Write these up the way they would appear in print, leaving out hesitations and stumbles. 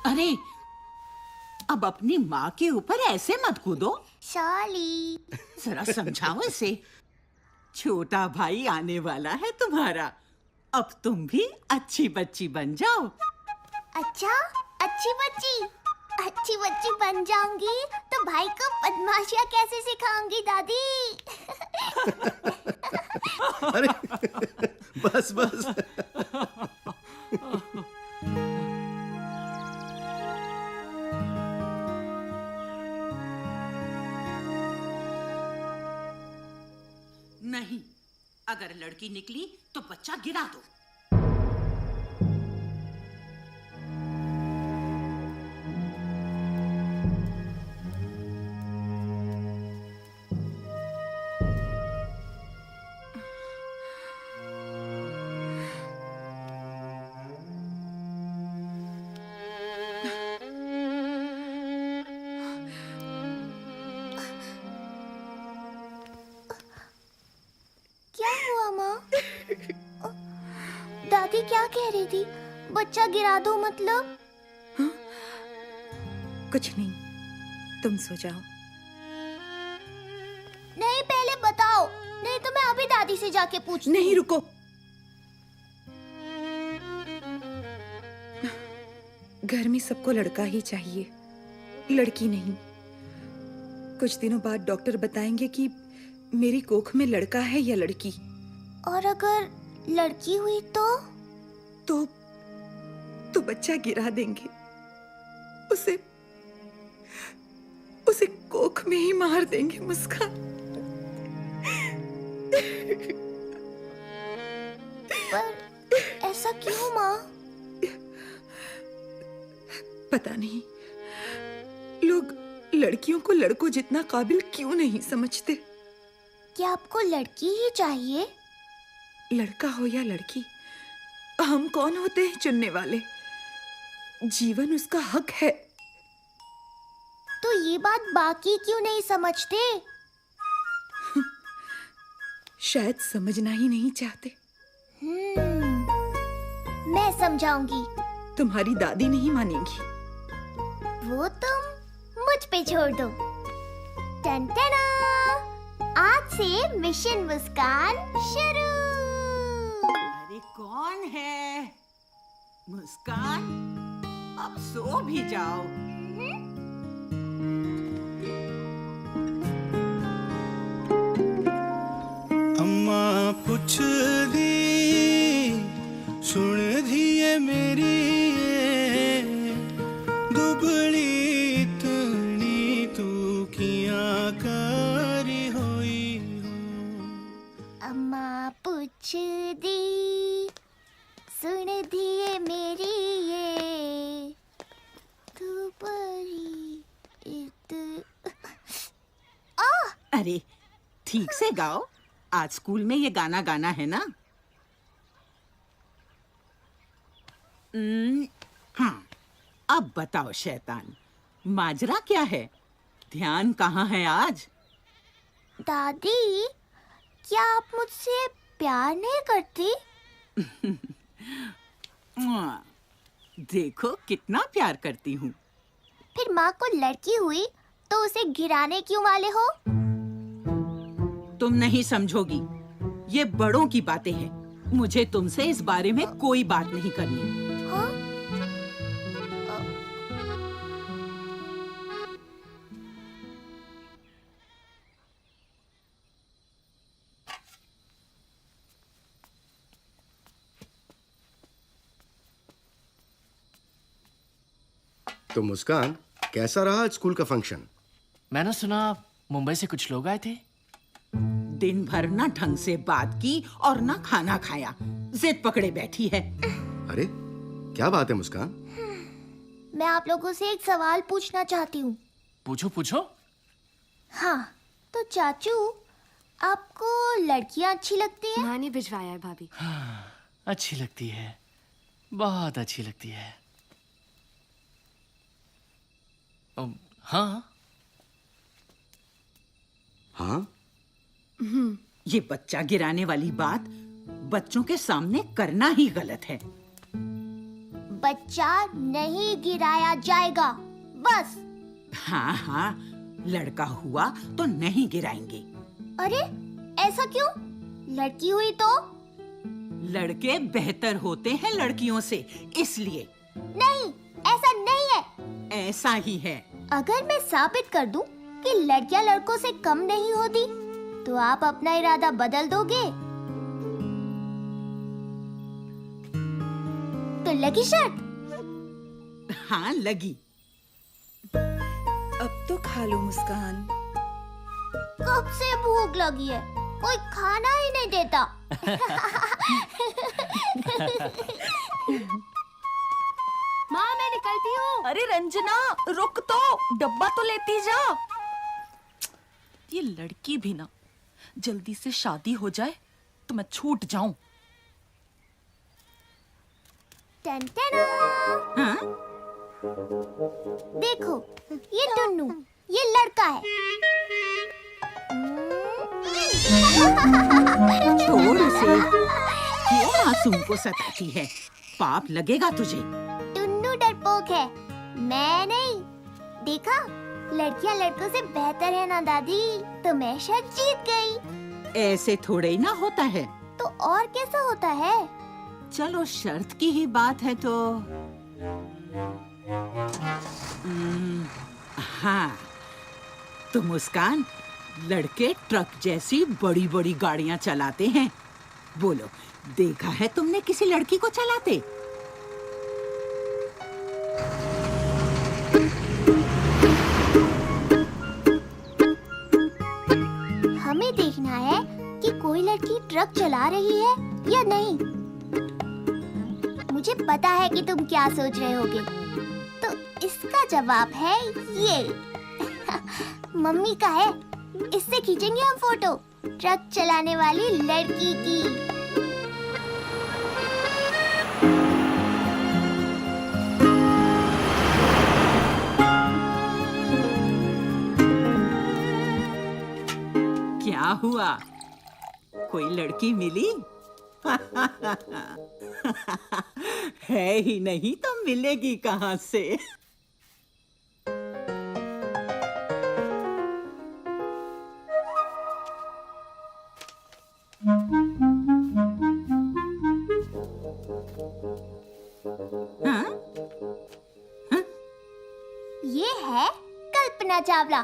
अरे, अब अपनी माँ के ऊपर ऐसे मत कूदो। सॉरी। जरा समझाओ इसे। छोटा भाई आने वाला है तुम्हारा। अब तुम भी अच्छी बच्ची बन जाओ। अच्छा, अच्छी बच्ची बन जाऊंगी तो भाई को बदमाशियाँ कैसे सिखाऊंगी दादी? अरे बस बस। नहीं, अगर लड़की निकली तो बच्चा गिरा दो। क्या हुआ माँ? दादी क्या कह रही थी? बच्चा गिरा दो मतलब? कुछ नहीं, तुम सो जाओ। नहीं, पहले बताओ, नहीं तो मैं अभी दादी से जाके पूछती हूँ। नहीं, रुको। घर में सबको लड़का ही चाहिए, लड़की नहीं। कुछ दिनों बाद डॉक्टर बताएंगे कि मेरी कोख में लड़का है या लड़की। और अगर लड़की हुई तो बच्चा गिरा देंगे। उसे कोख में ही मार देंगे। मुस्कान, पर ऐसा क्यों माँ? पता नहीं, लोग लड़कियों को लड़कों जितना काबिल क्यों नहीं समझते। क्या आपको लड़की ही चाहिए? लड़का हो या लड़की, हम कौन होते हैं चुनने वाले? जीवन उसका हक है। तो ये बात बाकी क्यों नहीं समझते? शायद समझना ही नहीं चाहते। मैं समझाऊंगी। तुम्हारी दादी नहीं मानेगी। वो तुम मुझ पे छोड़ दो। टन टना! आज से मिशन मुस्कान शुरू। अरे कौन है? मुस्कान, अब सो भी जाओ। अम्मा पुछ दी सुन दिए मेरी दुबली तनी तू किया करी होई हो। अम्मा पूछ दी सुन दिए मेरी ये तू बड़ी अरे ठीक से गाओ। आज स्कूल में ये गाना गाना है ना? हाँ, अब बताओ शैतान, माजरा क्या है? ध्यान कहाँ है आज? दादी, क्या आप मुझसे प्यार नहीं करती? देखो कितना प्यार करती हूँ। फिर माँ को लड़की हुई तो उसे गिराने क्यों वाले हो? तुम नहीं समझोगी, ये बड़ों की बातें हैं। मुझे तुमसे इस बारे में कोई बात नहीं करनी। हाँ? तो मुस्कान, कैसा रहा आज स्कूल का फंक्शन? मैंने सुना मुंबई से कुछ लोग आए थे। दिन भर ना ढंग से बात की और ना खाना खाया, जिद पकड़े बैठी है। अरे क्या बात है मुस्कान? मैं आप लोगों से एक सवाल पूछना चाहती हूँ। पूछो पूछो। हाँ, तो चाचू, आपको लड़कियाँ अच्छी लगती हैं? माँ ने भिजवाया है भाभी। अच्छी लगती है, बहुत अच्छी लगती है। हाँ हाँ? ये बच्चा गिराने वाली बात बच्चों के सामने करना ही गलत है। बच्चा नहीं गिराया जाएगा, बस। हाँ हाँ, लड़का हुआ तो नहीं गिराएंगे। अरे ऐसा क्यों? लड़की हुई तो? लड़के बेहतर होते हैं लड़कियों से, इसलिए। नहीं, ऐसा नहीं है। ऐसा ही है। अगर मैं साबित कर दूं कि लड़कियां लड़कों से कम नहीं होती, तो आप अपना इरादा बदल दोगे? तो लगी शर्त? हाँ लगी। अब तो खा लो मुस्कान। कब से भूख लगी है, कोई खाना ही नहीं देता। माँ मैं निकलती हूँ। अरे रंजना रुक तो, डब्बा तो लेती जा। ये लड़की भी ना, जल्दी से शादी हो जाए तो मैं छूट जाऊं। टन टन। हाँ? देखो, ये टुन्नू, ये लड़का है। छोड़ उसे, क्यों मासूम को सताती है? पाप लगेगा तुझे। टुन्नू डरपोक है, मैं नहीं। देखा, लड़कियां लड़कों से बेहतर है ना दादी, तो मैं शर्त जीत गई। ऐसे थोड़े ही ना होता है। तो और कैसा होता है? चलो शर्त की ही बात है तो हाँ, तो मुस्कान, लड़के ट्रक जैसी बड़ी बड़ी गाड़ियां चलाते हैं। बोलो, देखा है तुमने किसी लड़की को चलाते? हमें देखना है कि कोई लड़की ट्रक चला रही है या नहीं। मुझे पता है कि तुम क्या सोच रहे होगे, तो इसका जवाब है ये। मम्मी का है, इससे खींचेंगे हम फोटो ट्रक चलाने वाली लड़की की। क्या हुआ, कोई लड़की मिली? है ही नहीं तो मिलेगी कहाँ से? हाँ? ये है कल्पना चावला।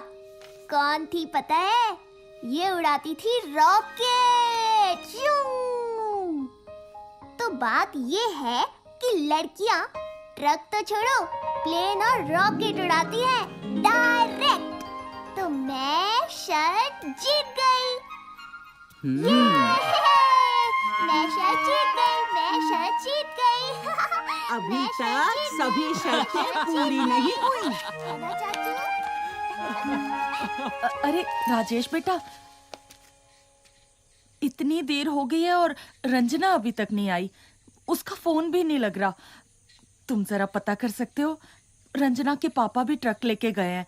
कौन थी पता है? ये उड़ाती थी रॉकेट। यूं। तो बात ये है कि लड़कियां ट्रक तो छोड़ो, प्लेन और रॉकेट उड़ाती हैं डायरेक्ट। तो मैं शर्त जीत गई। मैं शर्त जीत गई, मैं शर्त जीत गई। अभी मैं शर्त तक जीत सभी गई। शर्तें पूरी नहीं हुई। है ना चाचू? अरे राजेश बेटा, इतनी देर हो गई है और रंजना अभी तक नहीं आई। उसका फोन भी नहीं लग रहा। तुम जरा पता कर सकते हो? रंजना के पापा भी ट्रक लेके गए हैं,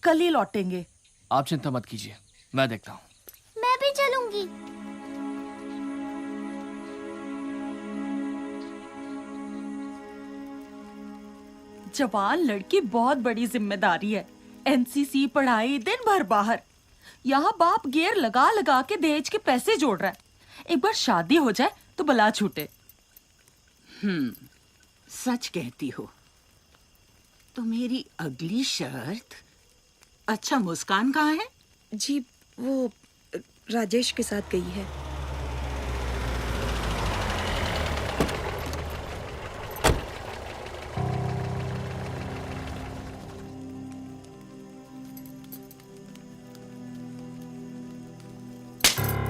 कल ही लौटेंगे। आप चिंता मत कीजिए, मैं देखता हूँ। मैं भी चलूंगी। जवान लड़की बहुत बड़ी जिम्मेदारी है। एनसीसी, पढ़ाई, दिन भर बाहर। यहाँ बाप गियर लगा लगा के दहेज के पैसे जोड़ रहा है। एक बार शादी हो जाए तो बला छूटे। सच कहती हो। तो मेरी अगली शर्त। अच्छा, मुस्कान कहाँ है? जी वो राजेश के साथ गई है।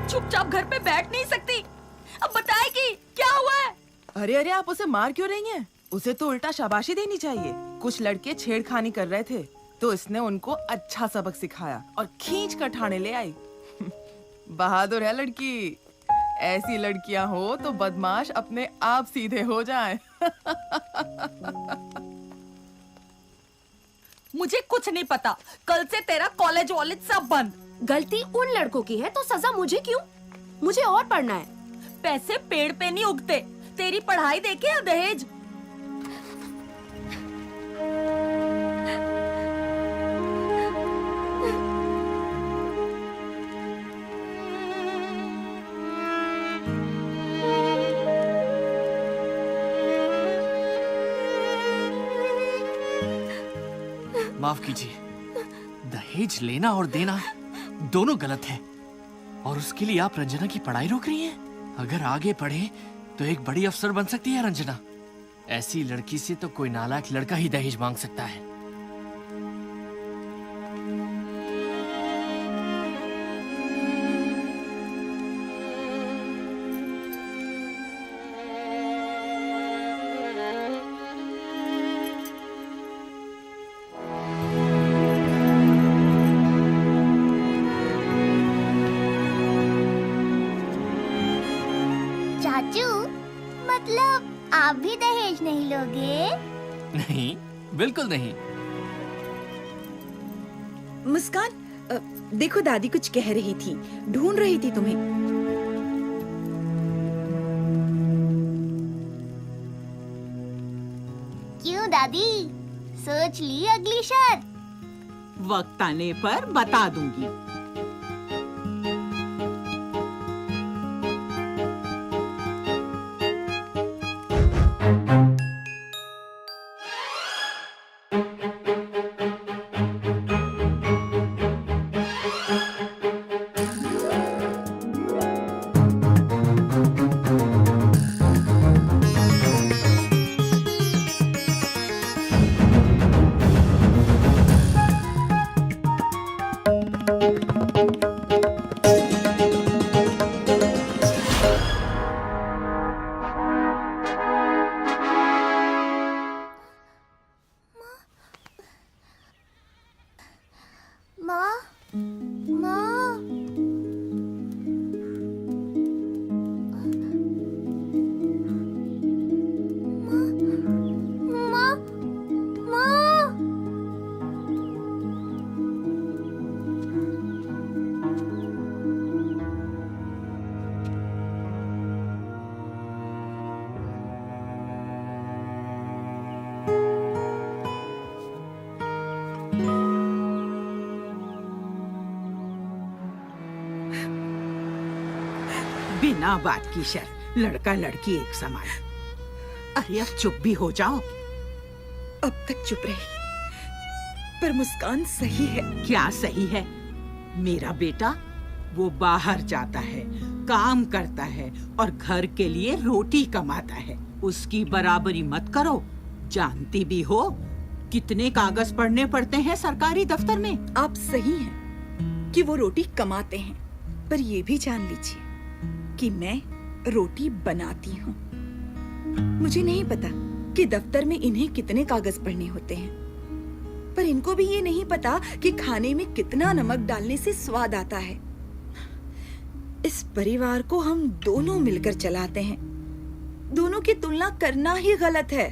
चुपचाप घर पे बैठ नहीं सकती? अब बताएगी क्या हुआ है? अरे अरे, आप उसे मार क्यों रही हैं? उसे तो उल्टा शाबाशी देनी चाहिए। कुछ लड़के छेड़खानी कर रहे थे तो इसने उनको अच्छा सबक सिखाया और खींच कर ठाणे ले आई। बहादुर है लड़की। ऐसी लड़कियां हो तो बदमाश अपने आप सीधे हो जाएं। मुझे कुछ नहीं पता। कल से तेरा कॉलेज वॉलेज सब बंद। गलती उन लड़कों की है तो सजा मुझे क्यों? मुझे और पढ़ना है। पैसे पेड़ पे नहीं उगते। तेरी पढ़ाई देखे या दहेज? माफ कीजिए, दहेज लेना और देना दोनों गलत है, और उसके लिए आप रंजना की पढ़ाई रोक रही हैं? अगर आगे पढ़े तो एक बड़ी अफसर बन सकती है रंजना। ऐसी लड़की से तो कोई नालायक लड़का ही दहेज मांग सकता है। चाचू, मतलब आप भी दहेज नहीं लोगे? नहीं, बिल्कुल नहीं। मुस्कान, देखो दादी कुछ कह रही थी, ढूंढ रही थी तुम्हें। क्यों दादी, सोच ली अगली शर्त? वक्त आने पर बता दूंगी। माँ, माँ, माँ, माँ, बिना बात की शर्त, लड़का लड़की एक समान। अरे अब चुप भी हो जाओ। अब तक चुप रही, पर मुस्कान सही है। क्या सही है? मेरा बेटा वो बाहर जाता है, काम करता है और घर के लिए रोटी कमाता है। उसकी बराबरी मत करो। जानती भी हो कितने कागज पढ़ने पड़ते हैं सरकारी दफ्तर में। आप सही हैं कि वो रोटी कमाते हैं, पर ये भी जान लीजिए कि मैं रोटी बनाती हूँ। मुझे नहीं पता कि दफ्तर में इन्हें कितने कागज पढ़ने होते हैं, पर इनको भी ये नहीं पता कि खाने में कितना नमक डालने से स्वाद आता है। इस परिवार को हम दोनों मिलकर चलाते हैं। दोनों की तुलना करना ही गलत है।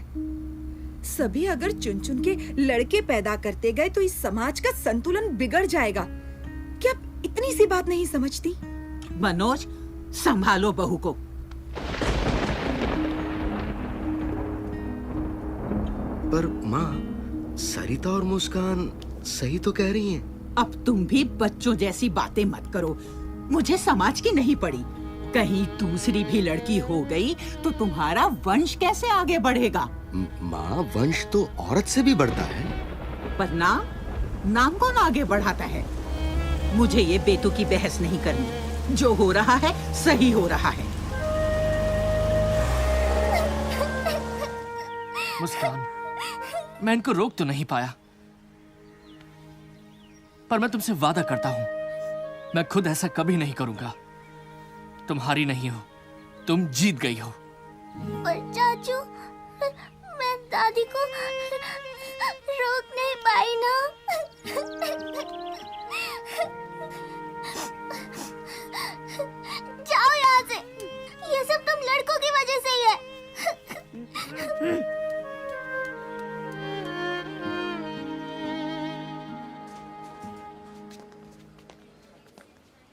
सभी अगर चुन चुन के लड़के पैदा करते गए तो इस समाज का संतुलन बिगड़ जाएगा। क्या आप इतनी सी बात नहीं समझती? मनोज, संभालो बहू को। पर माँ, सरिता और मुस्कान सही तो कह रही हैं। अब तुम भी बच्चों जैसी बातें मत करो। मुझे समाज की नहीं पड़ी। कहीं दूसरी भी लड़की हो गई तो तुम्हारा वंश कैसे आगे बढ़ेगा? माँ, वंश तो औरत से भी बढ़ता है। पर नाम कौन आगे बढ़ाता है? मुझे ये बेतुकी बहस नहीं करनी। जो हो रहा है सही हो रहा है। मुस्कान, मैं इनको रोक तो नहीं पाया, पर मैं तुमसे वादा करता हूं, मैं खुद ऐसा कभी नहीं करूंगा। तुम हारी नहीं हो, तुम जीत गई हो। पर चाचू, मैं दादी को रोक नहीं पाई ना। जाओ यहाँ से। ये सब तुम लड़कों की वजह से ही है।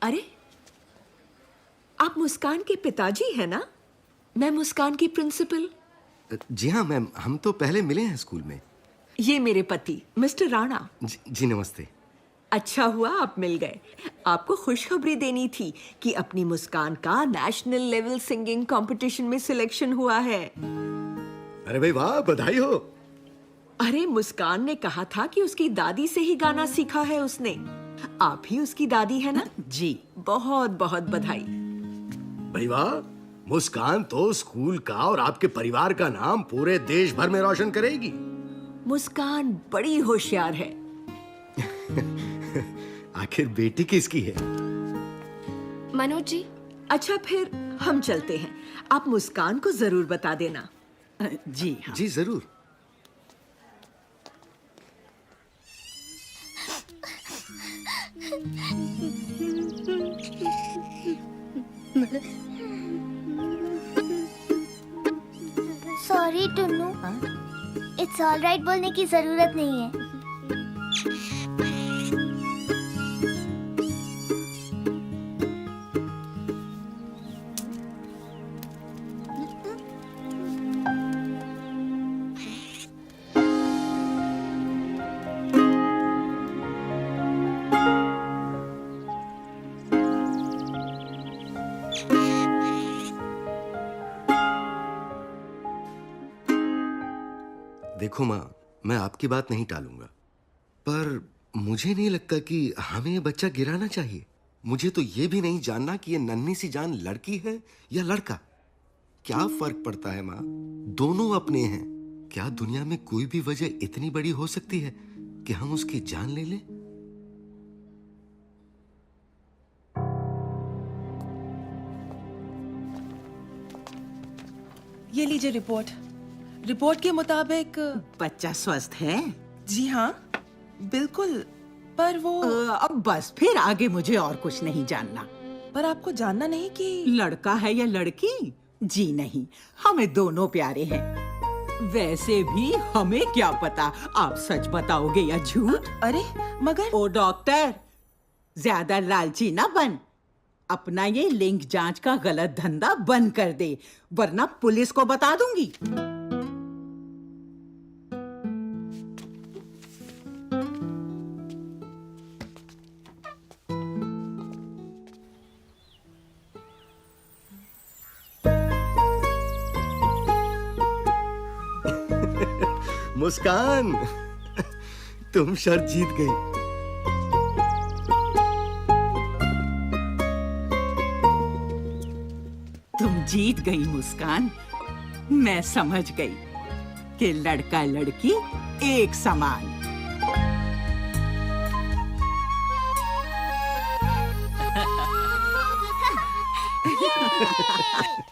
अरे, आप मुस्कान के पिताजी हैं ना? मैं मुस्कान की प्रिंसिपल। जी हाँ मैम, हम तो पहले मिले हैं स्कूल में। ये मेरे पति मिस्टर राणा। जी नमस्ते। अच्छा हुआ आप मिल गए। आपको खुशखबरी देनी थी कि अपनी मुस्कान का नेशनल लेवल सिंगिंग कंपटीशन में सिलेक्शन हुआ है। अरे भाई वाह, बधाई हो। अरे मुस्कान ने कहा था कि उसकी दादी से ही गाना सीखा है उसने। आप ही उसकी दादी है ना? जी। बहुत बहुत बधाई। भाई वाह, मुस्कान तो स्कूल का और आपके परिवार का नाम पूरे देश भर में रोशन करेगी। मुस्कान बड़ी होशियार है। आखिर बेटी किसकी है? मनोज जी, अच्छा फिर हम चलते हैं। आप मुस्कान को जरूर बता देना। जी हाँ। जी जरूर। Sorry Tunnu, it's all right बोलने की जरूरत नहीं है। देखो माँ, मैं आपकी बात नहीं टालूंगा, पर मुझे नहीं लगता कि हमें ये बच्चा गिराना चाहिए। मुझे तो ये भी नहीं जानना कि ये नन्ही सी जान लड़की है या लड़का। क्या फर्क पड़ता है माँ? दोनों अपने हैं। क्या दुनिया में कोई भी वजह इतनी बड़ी हो सकती है कि हम उसकी जान ले लें? ये लीजिए रिपोर्ट। रिपोर्ट के मुताबिक बच्चा स्वस्थ है? जी हाँ, बिल्कुल। पर वो अब बस, फिर आगे मुझे और कुछ नहीं जानना। पर आपको जानना नहीं कि लड़का है या लड़की? जी नहीं, हमें दोनों प्यारे हैं। वैसे भी हमें क्या पता आप सच बताओगे या झूठ। अरे मगर ओ डॉक्टर, ज्यादा लालची ना बन। अपना ये लिंग जांच का गलत धंधा बंद कर दे, वरना पुलिस को बता दूंगी। मुस्कान, तुम शर्त जीत गई। तुम जीत गई मुस्कान। मैं समझ गई कि लड़का लड़की एक समान। Yay!